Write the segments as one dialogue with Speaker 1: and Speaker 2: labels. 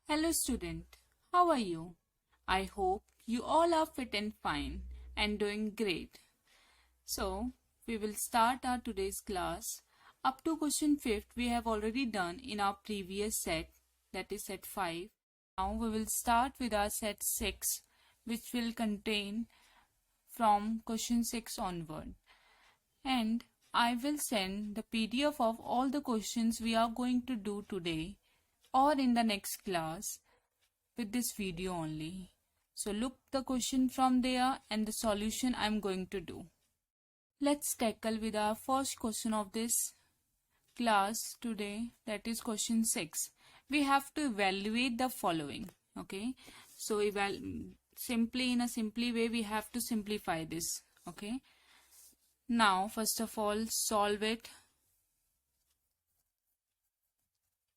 Speaker 1: Hello student, how are you? I hope you all are fit and fine and doing great. So, we will start our today's class. Up to question 5th we have already done in our previous set, that is set 5. Now we will start with our set 6, which will contain from question 6 onward. And I will send the PDF of all the questions we are going to do today or in the next class with this video only. So look the question from there and the solution I'm going to do. Let's tackle with our first question of this class today, that is question 6. We have to evaluate the following. Okay, so simply in a simply way we have to simplify this. Okay, now first of all solve it.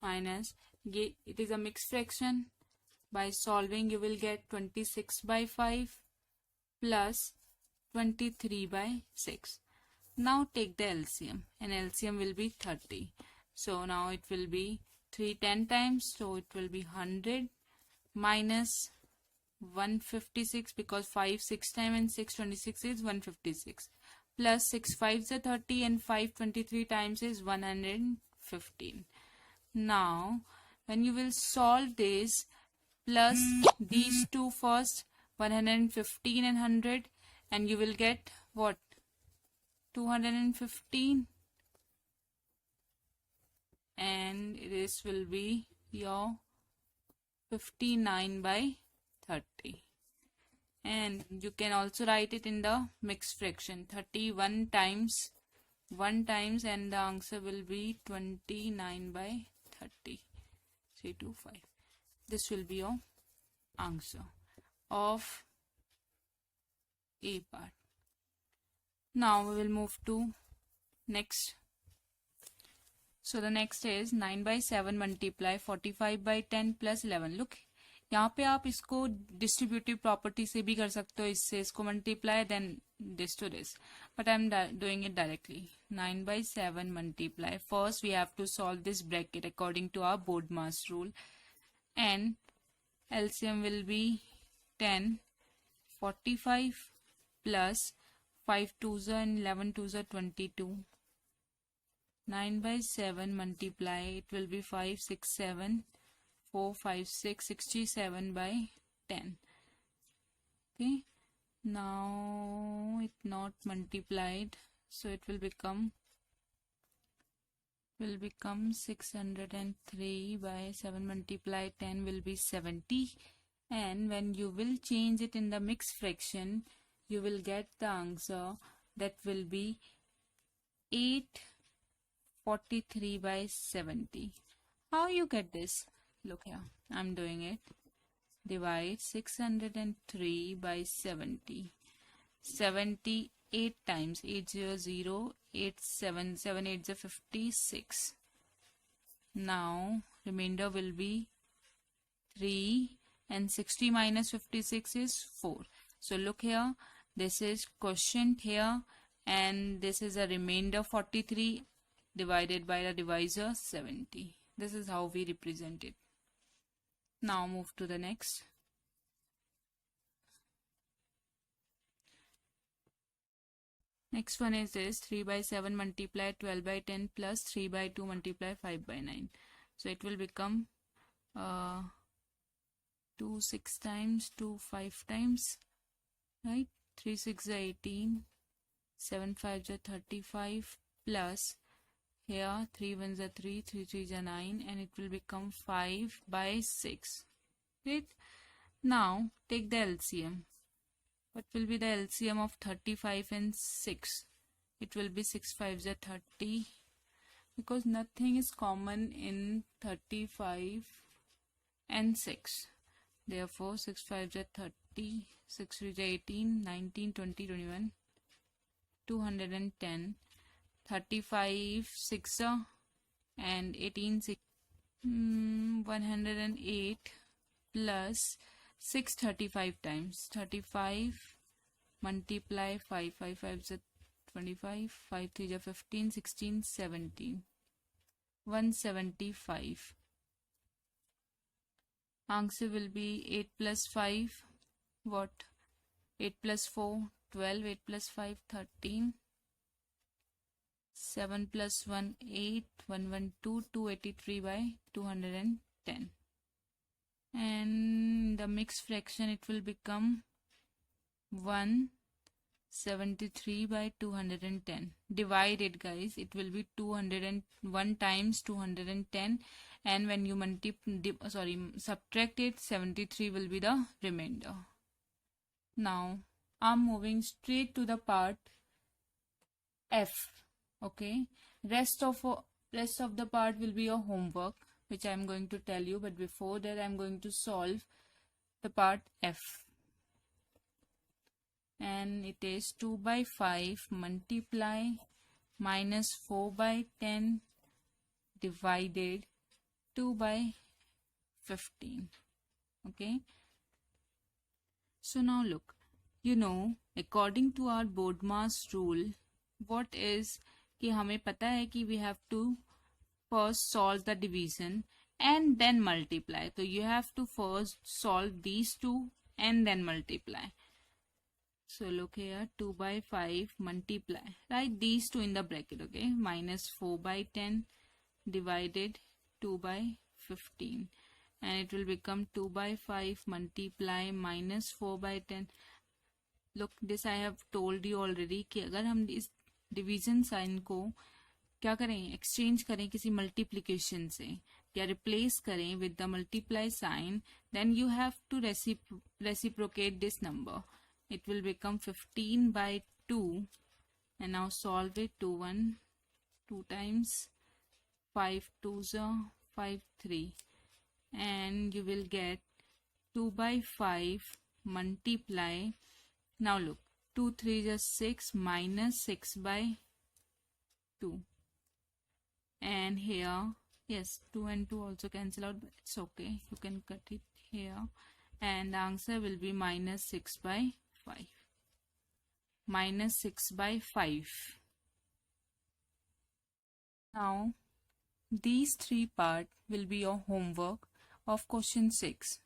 Speaker 1: Minus, it is a mixed fraction. By solving you will get 26 by 5 plus 23 by 6. Now take the LCM, and LCM will be 30. So now it will be 3 10 times, so it will be 100 minus 156, because 5 6 times and 6 26 is 156, plus 6 5s are 30 and 5 23 times is 115. Now when you will solve this, plus these two first, 115 and 100, and you will get what? 215, and this will be your 59 by 30. And you can also write it in the mixed fraction, 31 times 1 times, and the answer will be 29 by 30. 325. This will be your answer of A part. Now we will move to next. So the next is 9 by 7 multiply 45 by 10 plus 11. Look, यहाँ पे आप इसको distributive property से भी कर सकते हो, इससे इसको multiply then this to this. But I am doing it directly. 9 by 7 multiply. First we have to solve this bracket according to our BODMAS rule. And LCM will be 10, 45 plus 5 2s and 11 2s are 22. 9 by 7 multiply, it will be 5 6 7 4 5 6 67 by 10. Okay, now it not multiplied, so it will become 603 by 7 multiply 10 will be 70. And when you will change it in the mixed fraction, you will get the answer that will be 843 by 70. How you get this? Look here, I'm doing it. Divide 603 by 70. 78 times 800 87 7 8 is 56. Now remainder will be 3, and 60 minus 56 is 4. So look here, this is quotient here, and this is a remainder 43 divided by the divisor 70. This is how we represent it. Now move to the next. Next one is this 3 by 7 multiply 12 by 10 plus 3 by 2 multiply 5 by 9. So it will become 2 6 times, 2 5 times, right? 3 6 is 18, 7 5 is 35, plus here 3 1s are 3, 3 3 is 9, and it will become 5 by 6. Right? Now take the LCM. What will be the LCM of 35 and 6? It will be 6 5s are 30, because nothing is common in 35 and 6. Therefore 6 5s are 30, 6 3 is 18, 19 20 21, 210, 35 6 and 18 6, 108 plus 6 35 times. 35 multiply 5 5 5 is 25, 5 3 is 15, 16 17, 175. Answer will be 8 plus 5. What? 8 plus 4, 12. 8 plus 5, 13. 7 plus 1, 8. 112, 283 by 210. And the mixed fraction, it will become 173 by 210. Divide it, guys. It will be 201 times 210, and when you subtract it, 73 will be the remainder. Now I'm moving straight to the part F. Okay, rest of the part will be your homework, which I'm going to tell you, but before that I'm going to solve the part F. And it is 2 by 5 multiply minus 4 by 10 divided 2 by 15. Okay, so now look, according to our BODMAS rule, what is कि हमें पता है कि we have to first solve the division and then multiply. So you have to first solve these two and then multiply. So look here, 2 by 5 multiply. Write these two in the bracket, okay? Minus 4 by 10 divided 2 by 15. And it will become 2 by 5 multiply minus 4 by 10. Look, this I have told you already कि अगर हम इस division sign को क्या करें, exchange करें किसी multiplication से या रिप्लेस करें with the multiply sign, then you have to reciprocate this number. It will become 15 by 2, and now solve it. 2 times 5 2s are 5 3, and you will get 2 by 5 multiply. Now look, 2 3s are 6 minus 6 by 2, and here, yes, 2 and 2 also cancel out, but it's okay, you can cut it here, and the answer will be minus 6 by 5. Minus 6 by 5. Now these three parts will be your homework of question 6.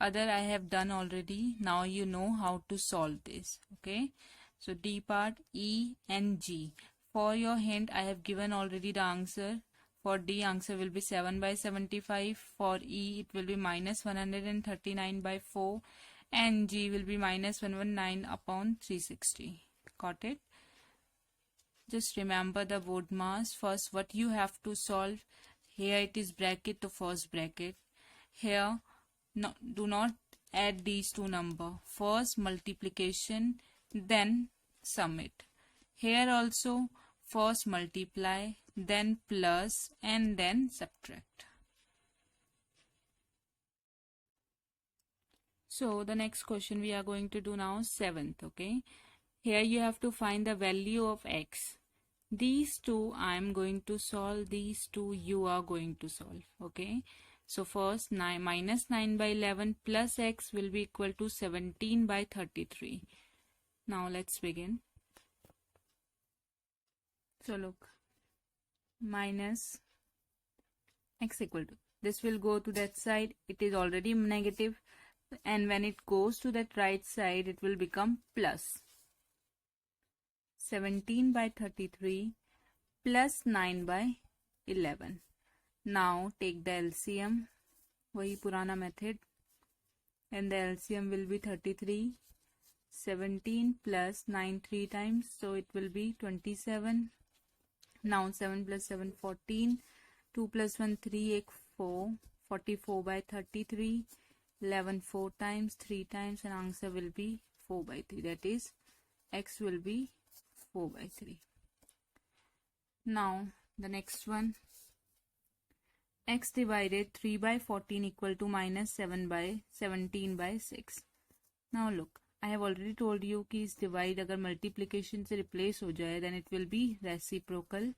Speaker 1: Other I have done already. Now you know how to solve this. Okay, so D part, E and G. For your hint, I have given already the answer. For D, answer will be 7 by 75. For E, it will be minus 139 by 4. And G will be minus 119 upon 360. Got it? Just remember the BODMAS. First, what you have to solve. Here it is bracket to first bracket. Here, no, do not add these two numbers. First multiplication, then sum it. Here also, first multiply, then plus, and then subtract. So the next question we are going to do now, 7th. Okay, here you have to find the value of x. These two I am going to solve, these two you are going to solve. Okay, so first 9 minus 9 by 11 plus x will be equal to 17 by 33. Now let's begin. So look, minus x equal to, this will go to that side, it is already negative, and when it goes to that right side it will become plus 17 by 33 plus 9 by 11. Now take the LCM, वही पुराना method, and the LCM will be 33. 17 plus 9 3 times, so it will be 27. Now 7 plus 7 14, 2 plus 1 3 8 4, 44 by 33. 11 4 times, 3 times, and answer will be 4 by 3. That is, x will be 4 by 3. Now the next one, x divided 3 by 14 equal to minus 7 by 17 by 6. Now look, I have already told you कि इस divide अगर multiplication से replace हो जाए, then it will be reciprocal,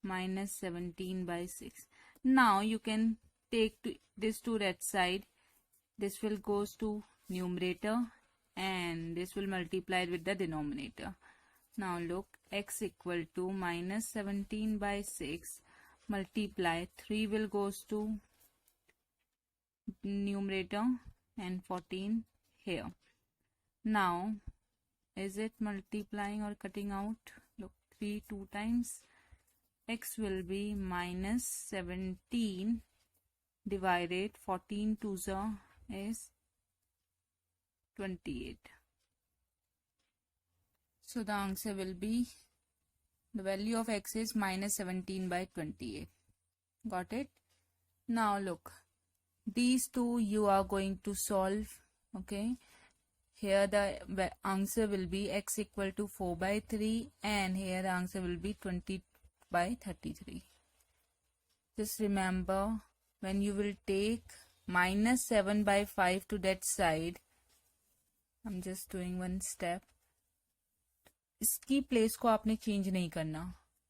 Speaker 1: minus 17 by 6. Now you can take this to that side. This will goes to numerator and this will multiply with the denominator. Now look, x equal to minus 17 by 6 multiply 3 will goes to numerator and 14 here. Now, is it multiplying or cutting out? Look, 3 2 times. X will be minus 17 divided 14 2s is 28. So the answer will be, the value of X is minus 17 by 28. Got it? Now look, these two you are going to solve. Okay, here the answer will be X equal to 4 by 3 and here the answer will be 20 by 33. Just remember, when you will take minus 7 by 5 to that side, I'm just doing one step, इसकी place को आपने change नहीं करना.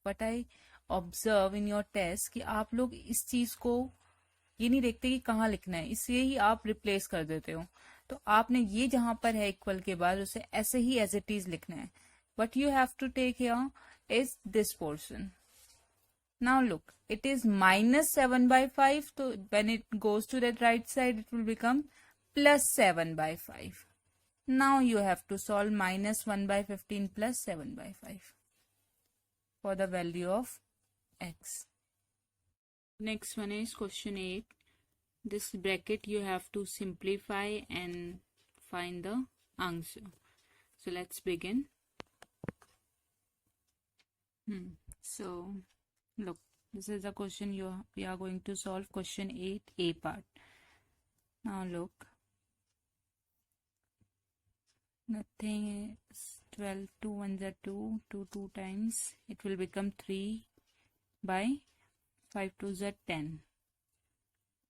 Speaker 1: But I observe in your test कि आप लोग इस चीज को ये नहीं देखते कि कहाँ लिखना है, इसलिए ही आप रिप्लेस कर देते हो. तो आपने ये जहां पर है इक्वल के बाद उसे ऐसे ही एज इट इज लिखना है. But you have to take here is this portion. Now look, it is minus 7 by 5, तो when it goes to that right side it will become plus 7 by 5. Now you have to solve minus 1 by 15 plus 7 by 5 for the value of X. Next one is question 8. This bracket you have to simplify and find the answer. So let's begin. So look, this is the question we are going to solve, question 8a part. Now look, nothing is 12, 2 1s are 2, 2 2 times, it will become 3 by 5 2s are 10,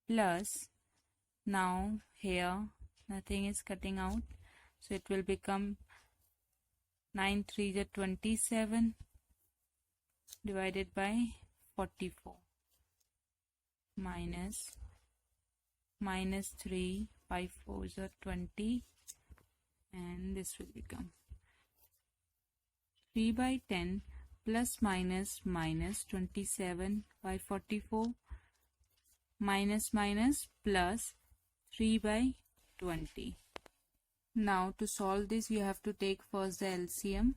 Speaker 1: plus now here nothing is cutting out, so it will become 9 3s are 27 divided by 44 minus 3 5 4s are 20, and this will become 3 by 10 plus minus 27 by 44 minus plus 3 by 20. Now to solve this you have to take first the LCM.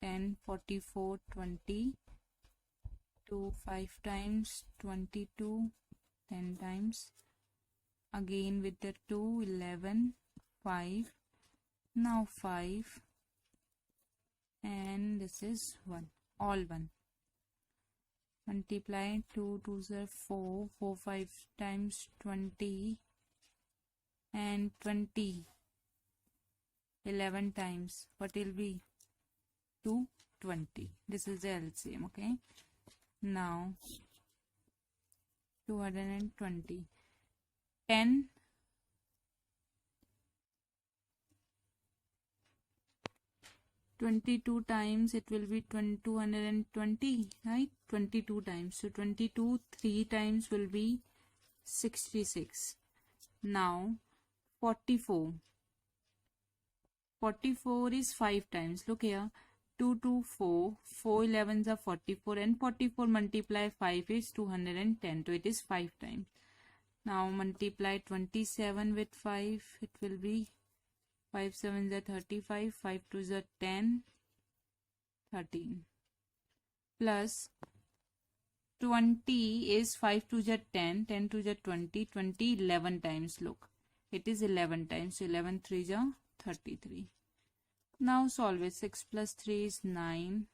Speaker 1: 10 44 20, 2 5 times 22, 10 times, again with the 2 11 5, now 5, and this is 1, all 1. Multiply 2 2s are 4, 4 5 times 20, and 20 11 times, what will be 220. This is the LCM. Okay, now 220, 10 22 times, it will be 220, right? 22 times, so 22 3 times will be 66. Now 44 is 5 times. Look here, 2 2 4, 4 11s are 44, and 44 multiply 5 is 210, so it is 5 times. Now multiply 27 with 5, it will be 5 7s are 35, 5 2s are 10, 13, plus 20 is 5 2s are 10, 10 2s are 20, 20 11 times. Look, it is 11 times, so 11 3s are 33. Now solve it. 6 plus 3 is 9,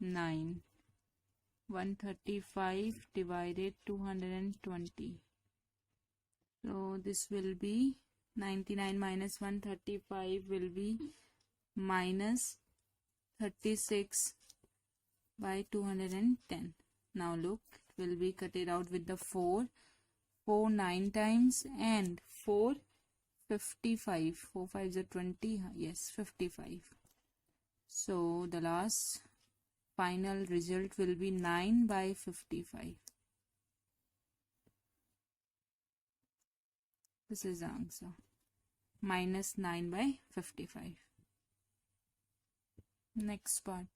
Speaker 1: 135 divided 220. So this will be 99 minus 135 will be minus 36 by 210. Now look, it will be cutted out with the 4 9 times, and 4 55, 4 5s are 20, yes 55. So the last final result will be 9 by 55. This is the answer, minus 9 by 55. Next part.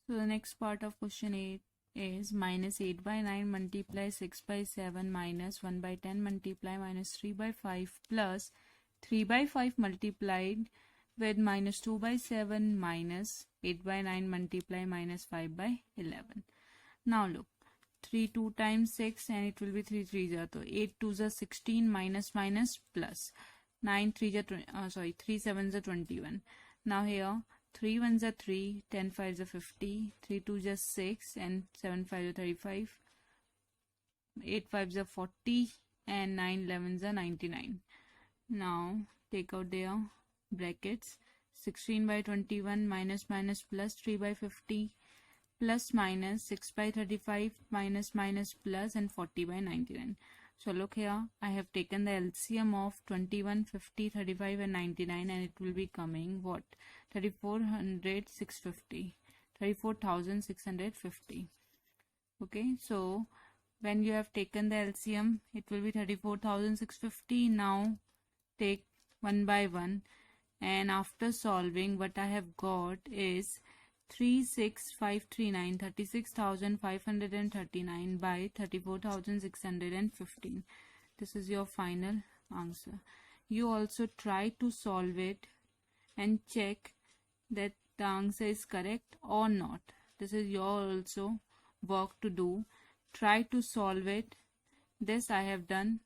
Speaker 1: So the next part of question 8, is minus 8 by 9 multiply 6 by 7 minus 1 by 10 multiply minus 3 by 5 plus 3 by 5 multiplied with minus 2 by 7 minus 8 by 9 multiply minus 5 by 11. Now look, 3 2 times 6 and it will be 3 3 are, so 8 2 are 16 minus minus plus 9 3 are 3 7 are 21. Now here 3 1s are 3, 10 5s are 50, 3 2s are 6 and 7 5s are 35, 8 5s are 40 and 9 11s are 99. Now take out their brackets. 16 by 21 minus minus plus 3 by 50 plus minus 6 by 35 minus minus plus and 40 by 99. So look here, I have taken the LCM of 21, 50, 35 and 99 and it will be coming what? 34,650. Okay, so when you have taken the LCM, it will be 34,650. Now take one by one, and after solving, what I have got is 36,539, 36,539 by 34,615. This is your final answer. You also try to solve it and check that the answer is correct or not. This is your also work to do. Try to solve it. This I have done,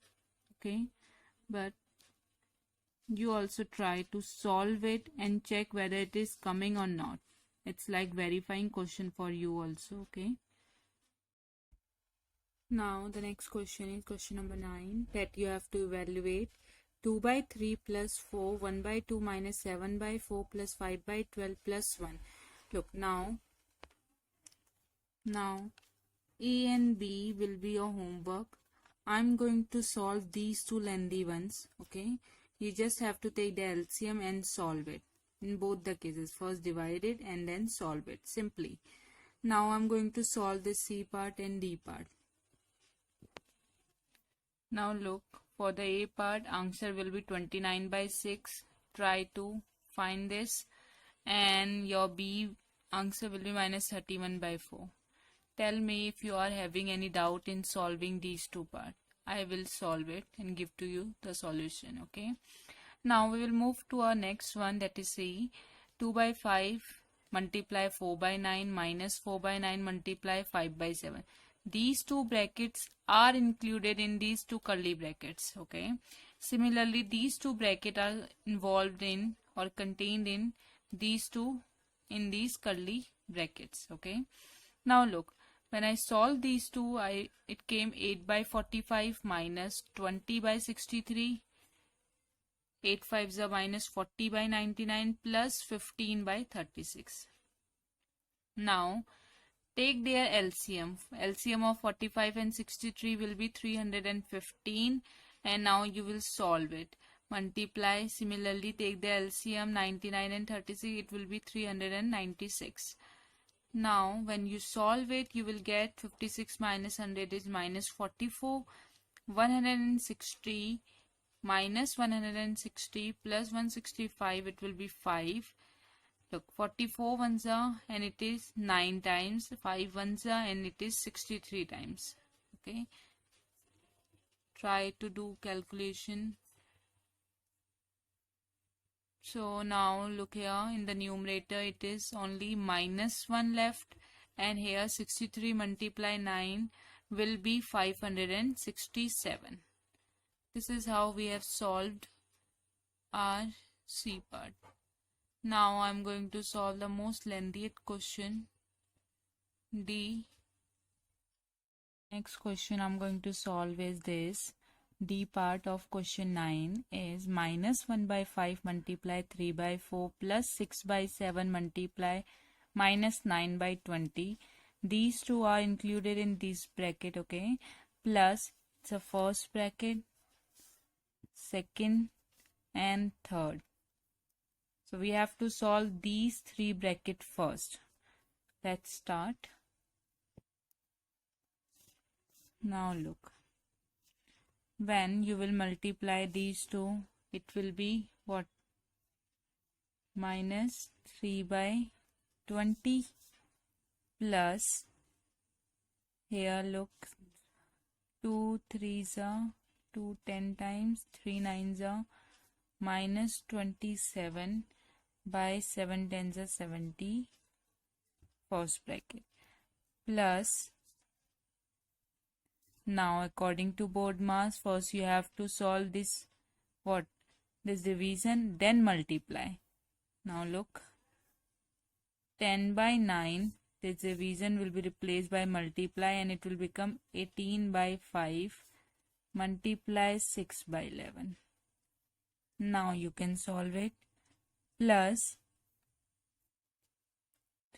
Speaker 1: okay, but you also try to solve it and check whether it is coming or not. It's like verifying question for you also, okay. Now the next question is question number 9, that you have to evaluate 2 by 3 plus 4, 1 by 2 minus 7 by 4 plus 5 by 12 plus 1. Look, now A and B will be your homework. I'm going to solve these two lengthy ones, okay. You just have to take the LCM and solve it in both the cases. First divide it and then solve it simply. Now I'm going to solve this C part and D part. Now look, for the A part, answer will be 29 by 6. Try to find this. And your B answer will be minus 31 by 4. Tell me if you are having any doubt in solving these two parts. I will solve it and give to you the solution, okay. Now we will move to our next one, that is C. 2 by 5 multiply 4 by 9 minus 4 by 9 multiply 5 by 7. These two brackets are included in these two curly brackets, okay. Similarly, these two brackets are involved in or contained in these two in these curly brackets, okay. Now look, when I solve these two, it came 8 by 45 minus 20 by 63. 8 5s are minus 40 by 99 plus 15 by 36. Now take their LCM. LCM of 45 and 63 will be 315, and now you will solve it. Multiply, similarly take the LCM 99 and 36, it will be 396. Now when you solve it, you will get 56 minus 100 is minus 44. 160 minus 160 plus 165, it will be 5. Look, 44 ones are and it is 9 times, 5 ones are and it is 63 times, okay. Try to do calculation. So now look here, in the numerator it is only minus 1 left, and here 63 multiply 9 will be 567. This is how we have solved our C part. Now I am going to solve the most lengthiest question, D. Next question I am going to solve is this. D part of question 9 is minus 1 by 5 multiply 3 by 4 plus 6 by 7 multiply minus 9 by 20. These two are included in this bracket, okay. Plus it's a first bracket, second and third. So we have to solve these three brackets first. Let's start. Now look, when you will multiply these two, it will be what? Minus 3 by 20 plus here look, 2 3s are 2 10 times, 3 9s are minus 27 by 7 10s are 70, first bracket, plus, now according to board mass, first you have to solve this, what, this division, then multiply. Now look, 10 by 9, this division will be replaced by multiply and it will become 18 by 5 multiply 6 by 11. Now you can solve it, plus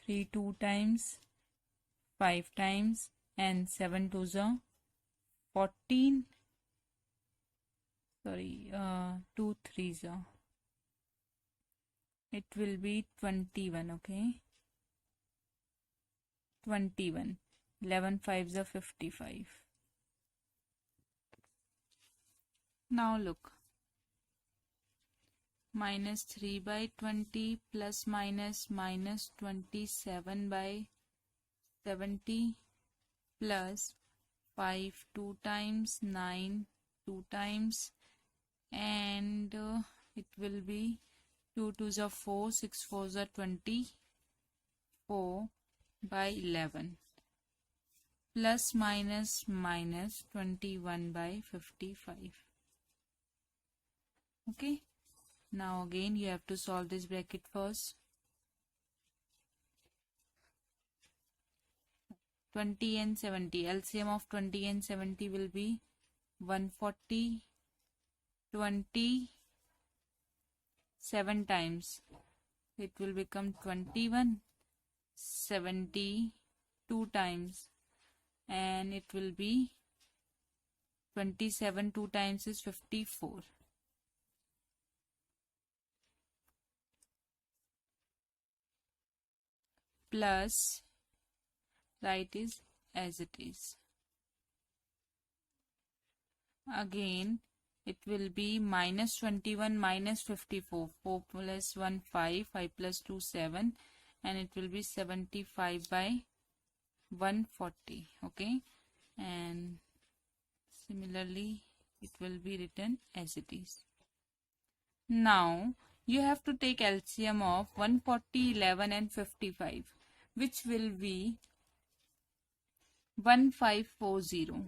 Speaker 1: 3 2 times, 5 times, and 7 2s are 14, sorry, 2 3s are, it will be 21, okay, 21, 11 5s are 55. Now look, minus 3 by 20 plus minus minus 27 by 70 plus 5 2 times, 9 2 times, and it will be 2 2s are 4, 6 4s are 24 by 11 plus minus minus 21 by 55. Okay, now again you have to solve this bracket first. 20 and 70, LCM of 20 and 70 will be 140, 20 7 times, it will become 21, 70 2 times, and it will be 27 2 times is 54. Plus, write is as it is. Again, it will be minus 21 minus 54, 4 plus 1 5, 5 plus 2 7, and it will be 75 by 140, okay, and similarly it will be written as it is. Now you have to take LCM of 140, 11 and 55, which will be 1540.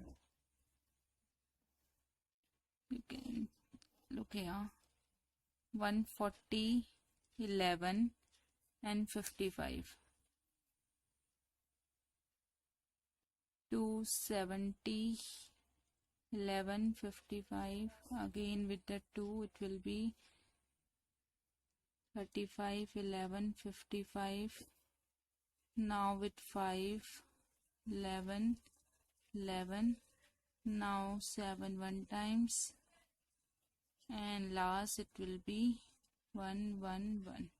Speaker 1: You can look here, 140, 11 and 55, 270, 11, 55, again with the 2 it will be 35, 11, 55, now with 5, 11, 11, now 7 1 times, and last it will be 1 1 1.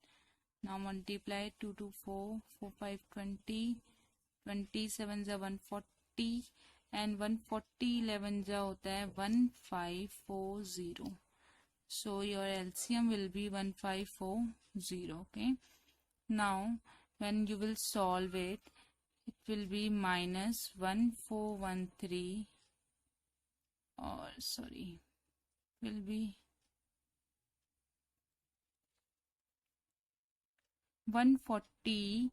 Speaker 1: Now multiply 2 2 4, 4 5 20, 27 is 140, and 140 11 जा होता है 1540. So your LCM will be 1540. Okay, now when you will solve it, it will be minus 1413, or sorry, will be 140.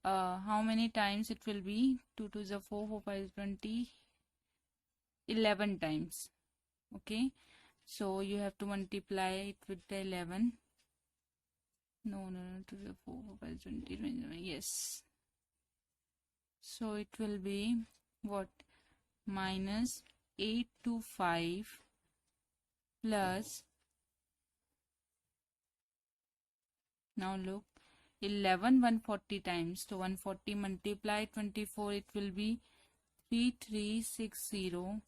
Speaker 1: How many times it will be? 2 2 is 4, 4 5 is 20, 11 times. Okay, so you have to multiply it with the 11. No, 2 is 4, 4 5 is 20, 27. Yes. So it will be what? Minus 825 plus, now look, 11 140 times, so 140 multiply 24, it will be 3360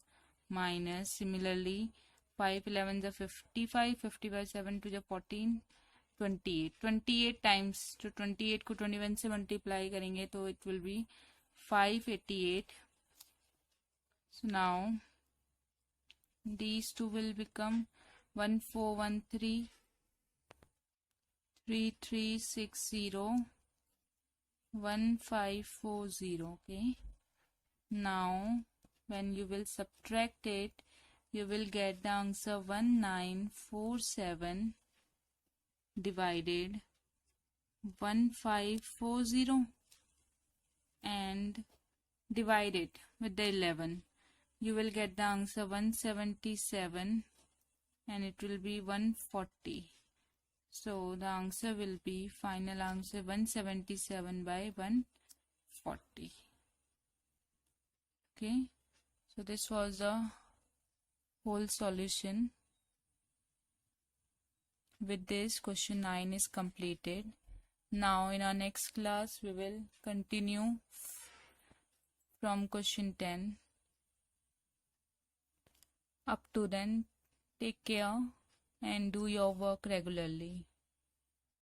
Speaker 1: minus, similarly 5 11 is 55, 55 7 to the 14, 28, 28 times, तो 28 को 21 से multiply करेंगे तो it will be 588. So now these two will become 1413, 3360, 1540. Okay, Now when you will subtract it, you will get the answer 1947 divided 1540 and divide it with the 11. You will get the answer 177 and it will be 140. So the answer will be, final answer, 177 by 140. Okay, so this was the whole solution. With this, question 9 is completed. Now in our next class we will continue from question 10. Up to then, take care and do your work regularly.